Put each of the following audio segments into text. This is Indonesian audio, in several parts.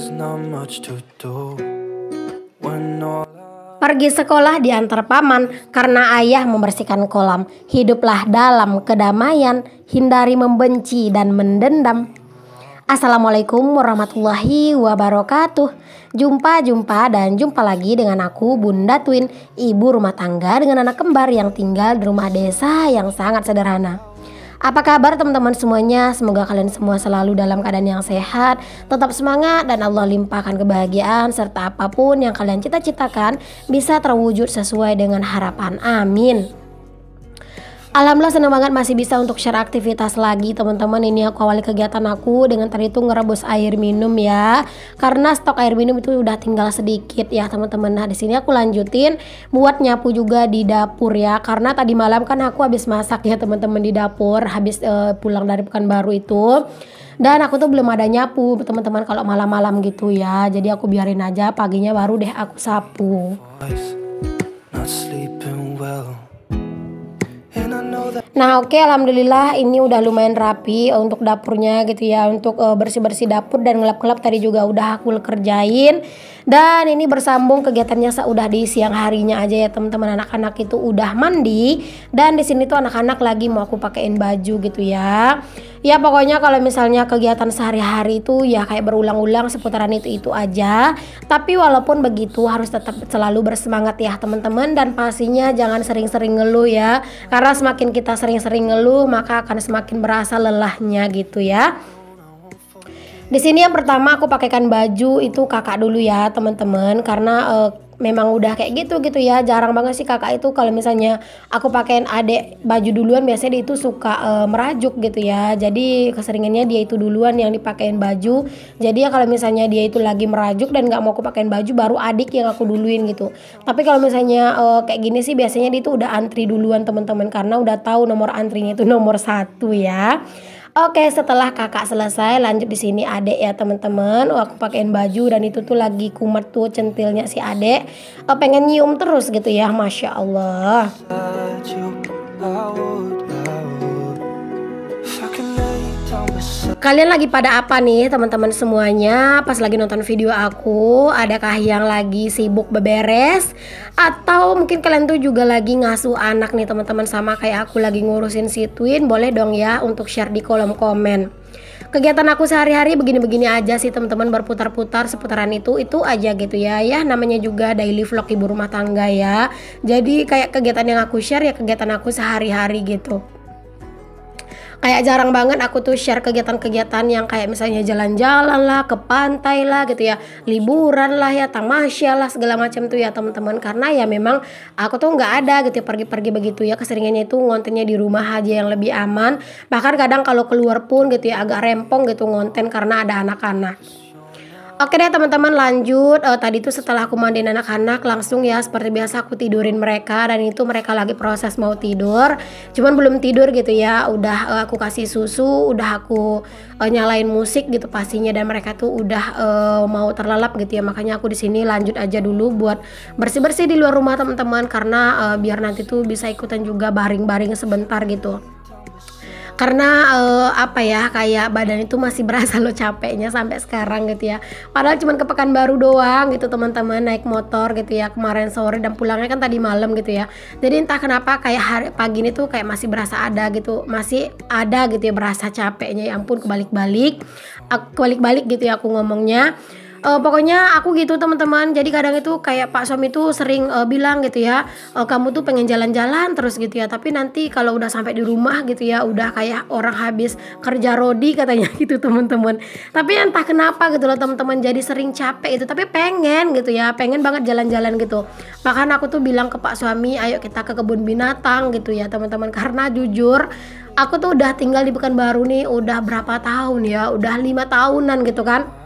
there's not much to do when all Pergi sekolah diantar paman karena ayah membersihkan kolam. Hiduplah dalam kedamaian, hindari membenci dan mendendam. Assalamualaikum warahmatullahi wabarakatuh. Jumpa lagi dengan aku Bunda Twin, ibu rumah tangga dengan anak kembar yang tinggal di rumah desa yang sangat sederhana. Apa kabar teman-teman semuanya? Semoga kalian semua selalu dalam keadaan yang sehat, tetap semangat, dan Allah limpahkan kebahagiaan serta apapun yang kalian cita-citakan bisa terwujud sesuai dengan harapan. Amin. Alhamdulillah senang banget masih bisa untuk share aktivitas lagi teman-teman. Ini aku awali kegiatan aku dengan tadi itu ngerebus air minum ya, karena stok air minum itu udah tinggal sedikit ya teman-teman. Nah di sini aku lanjutin buat nyapu juga di dapur ya, karena tadi malam kan aku habis masak ya teman-teman di dapur, habis pulang dari Pekanbaru itu. Dan aku tuh belum ada nyapu teman-teman kalau malam-malam gitu ya, jadi aku biarin aja, paginya baru deh aku sapu. not sleeping well. Nah oke, alhamdulillah ini udah lumayan rapi untuk dapurnya gitu ya. Untuk bersih-bersih dapur dan ngelap-ngelap tadi juga udah aku kerjain. Dan ini bersambung kegiatannya udah di siang harinya aja ya teman-teman. Anak-anak itu udah mandi dan di sini tuh anak-anak lagi mau aku pakein baju gitu ya. Ya pokoknya kalau misalnya kegiatan sehari-hari itu ya kayak berulang-ulang seputaran itu aja. Tapi walaupun begitu harus tetap selalu bersemangat ya teman-teman, dan pastinya jangan sering-sering ngeluh ya. Karena semakin kita sering-sering ngeluh maka akan semakin berasa lelahnya gitu ya. Di sini yang pertama aku pakaikan baju itu kakak dulu ya teman-teman, karena memang udah kayak gitu ya. Jarang banget sih kakak itu kalau misalnya aku pakein adek baju duluan, biasanya dia itu suka merajuk gitu ya. Jadi keseringannya dia itu duluan yang dipakein baju. Jadi ya kalau misalnya dia itu lagi merajuk dan nggak mau aku pakein baju, baru adik yang aku duluin gitu. Tapi kalau misalnya kayak gini sih biasanya dia itu udah antri duluan teman-teman, karena udah tahu nomor antrinya itu nomor 1 ya. Oke, setelah kakak selesai lanjut di sini adek ya teman-teman. Aku pakein baju dan itu tuh lagi kumat tuh centilnya si adek. Pengen nyium terus gitu ya, masya Allah. Kalian lagi pada apa nih teman-teman semuanya? Pas lagi nonton video aku, adakah yang lagi sibuk beberes? Atau mungkin kalian tuh juga lagi ngasuh anak nih teman-teman, sama kayak aku lagi ngurusin si Twin? Boleh dong ya untuk share di kolom komen. Kegiatan aku sehari-hari begini-begini aja sih teman-teman, berputar-putar seputaran itu aja gitu ya. Ya namanya juga daily vlog ibu rumah tangga ya. Jadi kayak kegiatan yang aku share ya kegiatan aku sehari-hari gitu. Kayak jarang banget aku tuh share kegiatan-kegiatan yang kayak misalnya jalan-jalan lah, ke pantai lah gitu ya, liburan lah ya, tamasya lah, segala macam tuh ya teman-teman. Karena ya memang aku tuh nggak ada gitu ya, pergi-pergi begitu ya, keseringannya itu ngontennya di rumah aja yang lebih aman. Bahkan kadang kalau keluar pun gitu ya agak rempong gitu ngonten karena ada anak-anak. Oke deh teman-teman, lanjut. Tadi tuh setelah aku mandiin anak-anak langsung ya seperti biasa aku tidurin mereka, dan itu mereka lagi proses mau tidur, cuman belum tidur gitu ya. Udah aku kasih susu, udah aku nyalain musik gitu pastinya, dan mereka tuh udah mau terlelap gitu ya. Makanya aku di sini lanjut aja dulu buat bersih-bersih di luar rumah teman-teman, karena biar nanti tuh bisa ikutan juga baring-baring sebentar gitu. Karena apa ya, kayak badan itu masih berasa lo capeknya sampai sekarang gitu ya. Padahal cuman ke Pekanbaru doang gitu teman-teman, naik motor gitu ya kemarin sore, dan pulangnya kan tadi malam gitu ya. Jadi entah kenapa kayak hari pagi ini tuh kayak masih berasa ada gitu, masih ada gitu ya berasa capeknya. Ya ampun, kebalik-balik gitu ya aku ngomongnya. Pokoknya aku gitu teman-teman. Jadi kadang itu kayak Pak suami tuh sering bilang gitu ya, kamu tuh pengen jalan-jalan terus gitu ya, tapi nanti kalau udah sampai di rumah gitu ya udah kayak orang habis kerja rodi katanya gitu teman-teman. Tapi entah kenapa gitu loh teman-teman, jadi sering capek itu, tapi pengen gitu ya, pengen banget jalan-jalan gitu. Bahkan aku tuh bilang ke Pak suami, ayo kita ke kebun binatang gitu ya teman-teman. Karena jujur aku tuh udah tinggal di Pekanbaru nih udah berapa tahun ya, udah 5 tahunan gitu kan.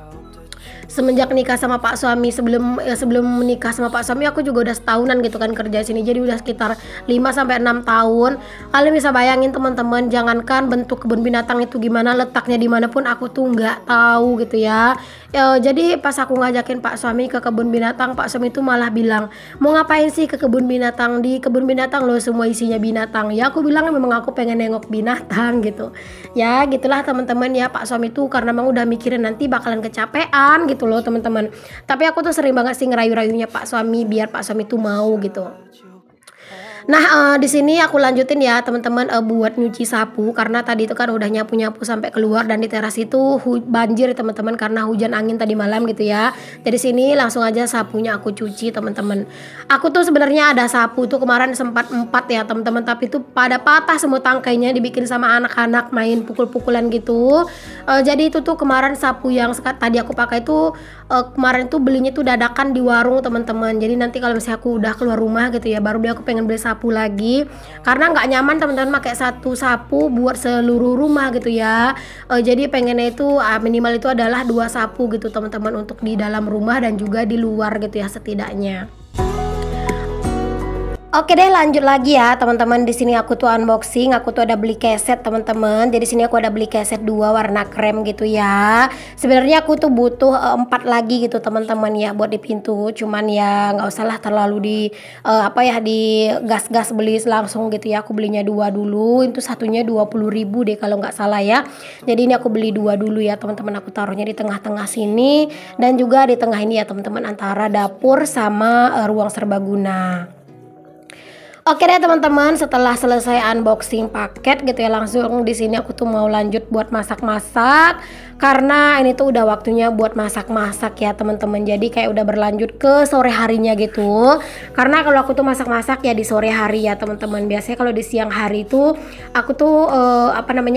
Semenjak nikah sama Pak suami, sebelum menikah sama Pak suami aku juga udah setahunan gitu kan kerja sini. Jadi udah sekitar 5-6 tahun. Kalian bisa bayangin teman-teman, jangankan bentuk kebun binatang itu gimana, letaknya dimanapun aku tuh nggak tahu gitu ya. Jadi pas aku ngajakin Pak suami ke kebun binatang, Pak suami itu malah bilang, mau ngapain sih ke kebun binatang? Di kebun binatang loh semua isinya binatang. Ya aku bilang memang aku pengen nengok binatang gitu. Ya gitulah teman-teman ya, Pak suami itu karena memang udah mikirin nanti bakalan kecapean pelan gitu loh teman-teman. Tapi aku tuh sering banget sih ngerayu-rayunya Pak suami biar Pak suami tuh mau gitu. Nah, di sini aku lanjutin ya teman-teman, buat nyuci sapu karena tadi itu kan udah nyapu-nyapu sampai keluar dan di teras itu banjir teman-teman karena hujan angin tadi malam gitu ya. Jadi sini langsung aja sapunya aku cuci teman-teman. Aku tuh sebenarnya ada sapu tuh kemarin sempat 4 ya teman-teman, tapi itu pada patah semua tangkainya dibikin sama anak-anak main pukul-pukulan gitu. Jadi itu tuh kemarin sapu yang tadi aku pakai itu kemarin tuh belinya tuh dadakan di warung teman-teman. Jadi nanti kalau misalnya aku udah keluar rumah gitu ya baru dia aku pengen beli sapu lagi karena nggak nyaman teman-teman pakai satu sapu buat seluruh rumah gitu ya. Jadi pengennya itu minimal itu adalah 2 sapu gitu teman-teman untuk di dalam rumah dan juga di luar gitu ya setidaknya. Oke deh, lanjut lagi ya teman-teman. Di sini aku tuh unboxing, aku tuh ada beli keset teman-teman. Jadi sini aku ada beli keset 2 warna krem gitu ya. Sebenarnya aku tuh butuh 4 lagi gitu teman-teman ya buat di pintu. Cuman ya nggak usah lah terlalu di di gas-gas beli langsung gitu ya. Aku belinya 2 dulu. Itu satunya 20.000 deh kalau nggak salah ya. Jadi ini aku beli 2 dulu ya teman-teman. Aku taruhnya di tengah-tengah sini dan juga di tengah ini ya teman-teman antara dapur sama ruang serbaguna. Oke deh teman-teman, setelah selesai unboxing paket gitu ya, langsung di sini aku tuh mau lanjut buat masak-masak karena ini tuh udah waktunya buat masak-masak ya teman-teman. Jadi kayak udah berlanjut ke sore harinya gitu. Karena kalau aku tuh masak-masak ya di sore hari ya teman-teman. Biasanya kalau di siang hari itu aku tuh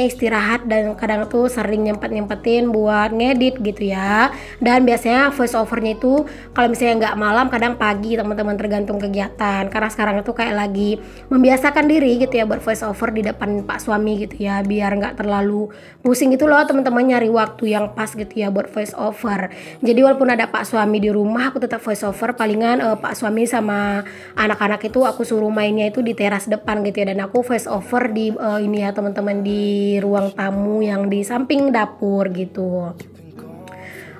istirahat dan kadang tuh sering nyempet-nyempetin buat ngedit gitu ya. Dan biasanya voice overnya itu kalau misalnya nggak malam kadang pagi teman-teman, tergantung kegiatan. Karena sekarang itu kayak lagi membiasakan diri gitu ya buat voice over di depan Pak suami gitu ya biar nggak terlalu pusing gitu loh teman-teman, nyari waktu yang pas gitu ya buat voice over. Jadi walaupun ada Pak suami di rumah aku tetap voice over, palingan Pak suami sama anak-anak itu aku suruh mainnya itu di teras depan gitu ya, dan aku voice over di ini ya teman-teman, di ruang tamu yang di samping dapur gitu.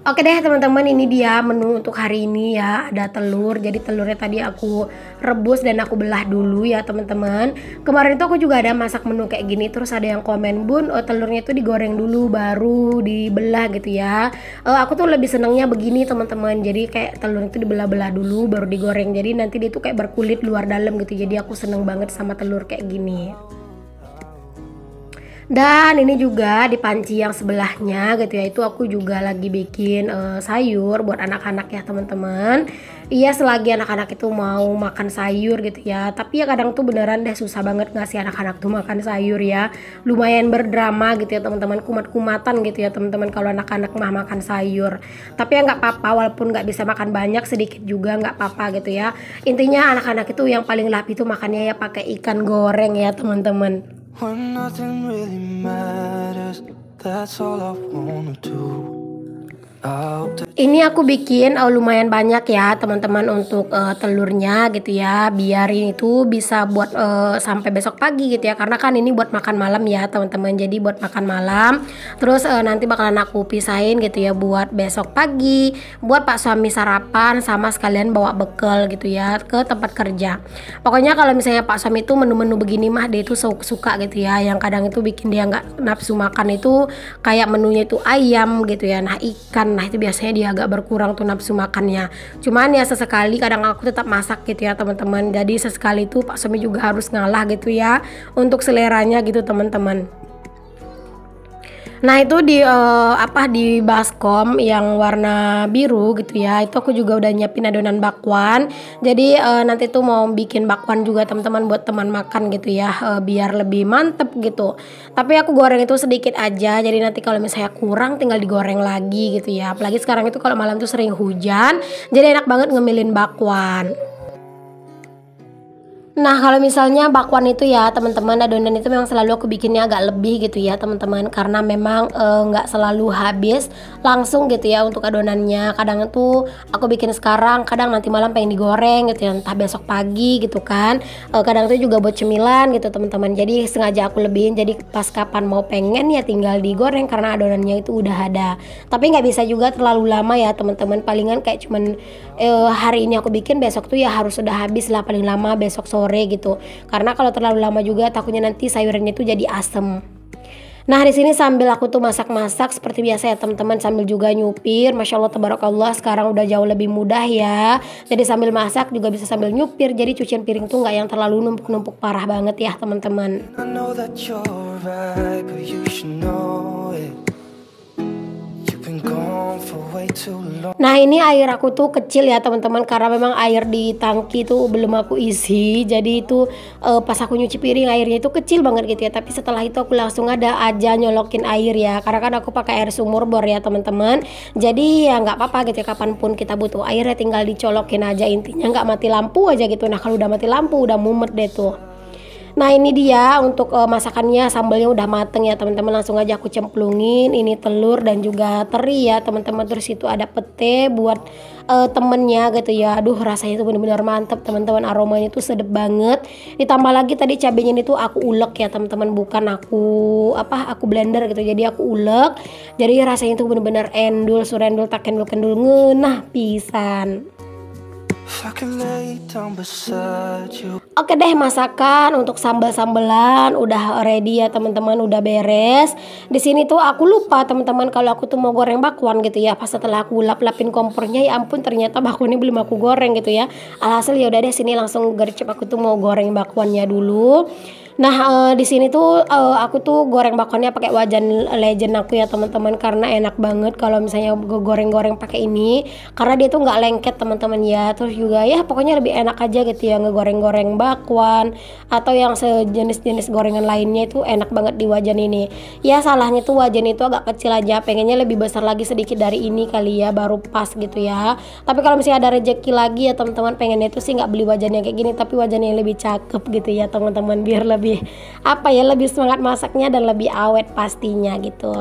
Oke deh teman-teman, ini dia menu untuk hari ini ya. Ada telur, jadi telurnya tadi aku rebus dan aku belah dulu ya teman-teman. Kemarin itu aku juga ada masak menu kayak gini, terus ada yang komen, "Bun, telurnya itu digoreng dulu baru dibelah gitu ya." Aku tuh lebih senengnya begini teman-teman, jadi kayak telur itu dibelah-belah dulu baru digoreng, jadi nanti dia tuh kayak berkulit luar dalam gitu. Jadi aku seneng banget sama telur kayak gini. Dan ini juga di panci yang sebelahnya gitu ya, itu aku juga lagi bikin sayur buat anak-anak ya teman-teman. Iya, selagi anak-anak itu mau makan sayur gitu ya. Tapi ya kadang tuh beneran deh susah banget ngasih anak-anak tuh makan sayur ya. Lumayan berdrama gitu ya teman-teman, kumat-kumatan gitu ya teman-teman kalau anak-anak mah makan sayur. Tapi ya nggak apa-apa, walaupun nggak bisa makan banyak, sedikit juga nggak apa-apa gitu ya. Intinya anak-anak itu yang paling lahap itu makannya ya pakai ikan goreng ya teman-teman. When nothing really matters, that's all I wanna do. Ini aku bikin lumayan banyak ya teman-teman untuk telurnya gitu ya, biar ini tuh bisa buat sampai besok pagi gitu ya, karena kan ini buat makan malam ya teman-teman. Jadi buat makan malam, terus nanti bakalan aku pisahin gitu ya buat besok pagi, buat Pak suami sarapan sama sekalian bawa bekal gitu ya ke tempat kerja. Pokoknya kalau misalnya Pak suami itu menu-menu begini mah dia itu suka gitu ya, yang kadang itu bikin dia nggak nafsu makan itu kayak menunya itu ayam gitu ya, nah ikan. Nah itu biasanya dia agak berkurang tuh nafsu makannya. Cuman ya sesekali kadang aku tetap masak gitu ya teman-teman. Jadi sesekali itu Pak suami juga harus ngalah gitu ya untuk seleranya gitu teman-teman. Nah itu di baskom yang warna biru gitu ya, itu aku juga udah nyiapin adonan bakwan. Jadi nanti tuh mau bikin bakwan juga teman-teman buat teman makan gitu ya, biar lebih mantep gitu. Tapi aku goreng itu sedikit aja, jadi nanti kalau misalnya kurang tinggal digoreng lagi gitu ya. Apalagi sekarang itu kalau malam tuh sering hujan, jadi enak banget ngemilin bakwan. Nah kalau misalnya bakwan itu ya teman-teman, adonan itu memang selalu aku bikinnya agak lebih gitu ya teman-teman, karena memang nggak selalu habis langsung gitu ya untuk adonannya. Kadang itu aku bikin sekarang, kadang nanti malam pengen digoreng gitu ya, entah besok pagi gitu kan. Kadang itu juga buat cemilan gitu teman-teman, jadi sengaja aku lebihin, jadi pas kapan mau pengen ya tinggal digoreng karena adonannya itu udah ada. Tapi nggak bisa juga terlalu lama ya teman-teman, palingan kayak cuman hari ini aku bikin, besok tuh ya harus sudah habis lah paling lama besok sore gitu, karena kalau terlalu lama juga takutnya nanti sayurannya itu jadi asem. Nah di sini sambil aku tuh masak-masak seperti biasa ya teman-teman, sambil juga nyupir. Masya Allah tabarakallah, sekarang udah jauh lebih mudah ya. Jadi sambil masak juga bisa sambil nyupir. Jadi cucian piring tuh nggak yang terlalu numpuk-numpuk parah banget ya teman-teman. I know that you're right, but you should know it. You've been gone for way too long. Nah ini air aku tuh kecil ya teman-teman, karena memang air di tangki tuh belum aku isi. Jadi itu pas aku nyuci piring airnya itu kecil banget gitu ya. Tapi setelah itu aku langsung ada aja nyolokin air ya, karena kan aku pakai air sumur bor ya teman-teman. Jadi ya nggak apa-apa gitu ya, kapanpun kita butuh air ya tinggal dicolokin aja, intinya nggak mati lampu aja gitu. Nah kalau udah mati lampu udah mumet deh tuh. Nah ini dia untuk masakannya, sambalnya udah mateng ya teman-teman, langsung aja aku cemplungin. Ini telur dan juga teri ya teman-teman, terus itu ada pete buat temennya gitu ya. Aduh rasanya itu bener-bener mantep teman-teman, aromanya tuh sedep banget. Ditambah lagi tadi cabenya ini tuh aku ulek ya teman-teman, bukan aku blender gitu, jadi aku ulek. Jadi rasanya tuh bener-bener endul surendul tak kendul-kendul ngeunah pisan. If I could lay down beside you. Oke deh, masakan untuk sambal-sambelan udah ready ya teman-teman, udah beres. Di sini tuh aku lupa teman-teman kalau aku tuh mau goreng bakwan gitu ya. Pas setelah aku lap-lapin kompornya, ya ampun ternyata bakwannya belum aku goreng gitu ya. Alhasil ya udah deh, sini langsung gercep aku tuh mau goreng bakwannya dulu. Nah di sini tuh aku tuh goreng bakwannya pakai wajan legend aku ya teman-teman, karena enak banget kalau misalnya goreng-goreng pakai ini, karena dia tuh nggak lengket teman-teman ya. Terus juga ya pokoknya lebih enak aja gitu ya ngegoreng-goreng bakwan atau yang sejenis-jenis gorengan lainnya, itu enak banget di wajan ini. Ya salahnya tuh wajan itu agak kecil aja, pengennya lebih besar lagi sedikit dari ini kali ya, baru pas gitu ya. Tapi kalau misalnya ada rezeki lagi ya teman-teman, pengennya tuh sih nggak beli wajan yang kayak gini, tapi wajan yang lebih cakep gitu ya teman-teman, biar lebih lebih semangat masaknya dan lebih awet pastinya gitu.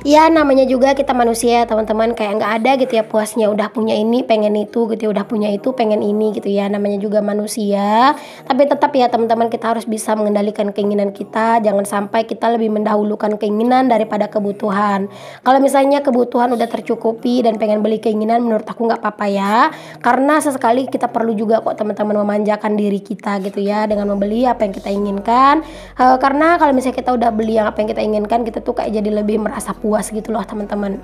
Ya namanya juga kita manusia teman-teman, kayak nggak ada gitu ya puasnya, udah punya ini pengen itu gitu ya, udah punya itu pengen ini gitu ya, namanya juga manusia. Tapi tetap ya teman-teman, kita harus bisa mengendalikan keinginan kita, jangan sampai kita lebih mendahulukan keinginan daripada kebutuhan. Kalau misalnya kebutuhan udah tercukupi dan pengen beli keinginan, menurut aku nggak apa-apa ya, karena sesekali kita perlu juga kok teman-teman memanjakan diri kita gitu ya, dengan membeli apa yang kita inginkan. Karena kalau misalnya kita udah beli yang apa yang kita inginkan, kita tuh kayak jadi lebih merasa puas gitu loh teman-teman.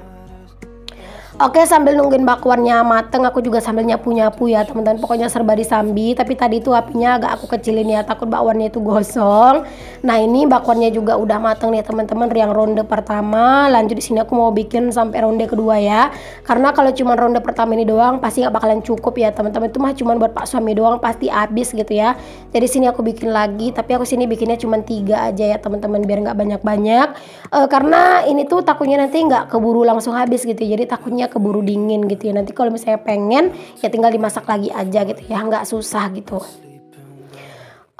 Oke, sambil nungguin bakwannya mateng, aku juga sambil nyapu-nyapu ya teman-teman. Pokoknya serba disambi, tapi tadi tuh apinya agak aku kecilin ya, takut bakwannya itu gosong. Nah ini bakwannya juga udah mateng nih teman-teman, yang ronde pertama. Lanjut di sini aku mau bikin sampai ronde kedua ya, karena kalau cuma ronde pertama ini doang pasti nggak bakalan cukup ya teman-teman. Itu mah cuma buat pak suami doang, pasti habis gitu ya. Jadi sini aku bikin lagi, tapi aku sini bikinnya cuma 3 aja ya teman-teman, biar nggak banyak-banyak. Karena ini tuh takutnya nanti nggak keburu langsung habis gitu, jadi takutnya keburu dingin gitu ya. Nanti kalau misalnya pengen ya tinggal dimasak lagi aja gitu ya, nggak susah gitu.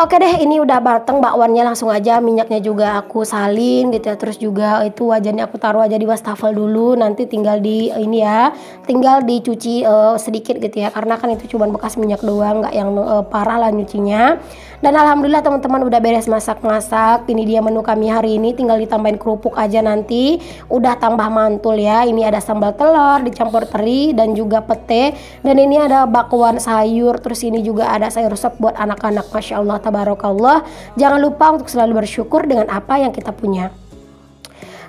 Oke deh, ini udah mateng bakwannya, langsung aja minyaknya juga aku salin gitu ya. Terus juga itu wajannya aku taruh aja di wastafel dulu, nanti tinggal di ini ya, tinggal dicuci sedikit gitu ya, karena kan itu cuma bekas minyak doang, nggak yang parah lah nyucinya. Dan alhamdulillah teman-teman udah beres masak-masak. Ini dia menu kami hari ini, tinggal ditambahin kerupuk aja nanti, udah tambah mantul ya. Ini ada sambal telur dicampur teri dan juga pete, dan ini ada bakwan sayur. Terus ini juga ada sayur sop buat anak-anak. Masya Allah tabarakallah. Jangan lupa untuk selalu bersyukur dengan apa yang kita punya.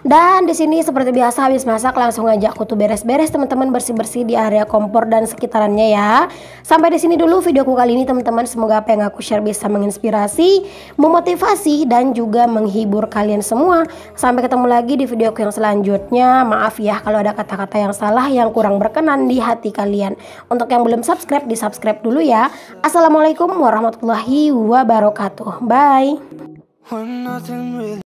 Dan di sini seperti biasa habis masak langsung aja aku tuh beres-beres teman-teman, bersih-bersih di area kompor dan sekitarannya ya. Sampai di sini dulu videoku kali ini teman-teman, semoga apa yang aku share bisa menginspirasi, memotivasi dan juga menghibur kalian semua. Sampai ketemu lagi di videoku yang selanjutnya. Maaf ya kalau ada kata-kata yang salah yang kurang berkenan di hati kalian. Untuk yang belum subscribe, di subscribe dulu ya. Assalamualaikum warahmatullahi wabarakatuh. Bye. When nothing really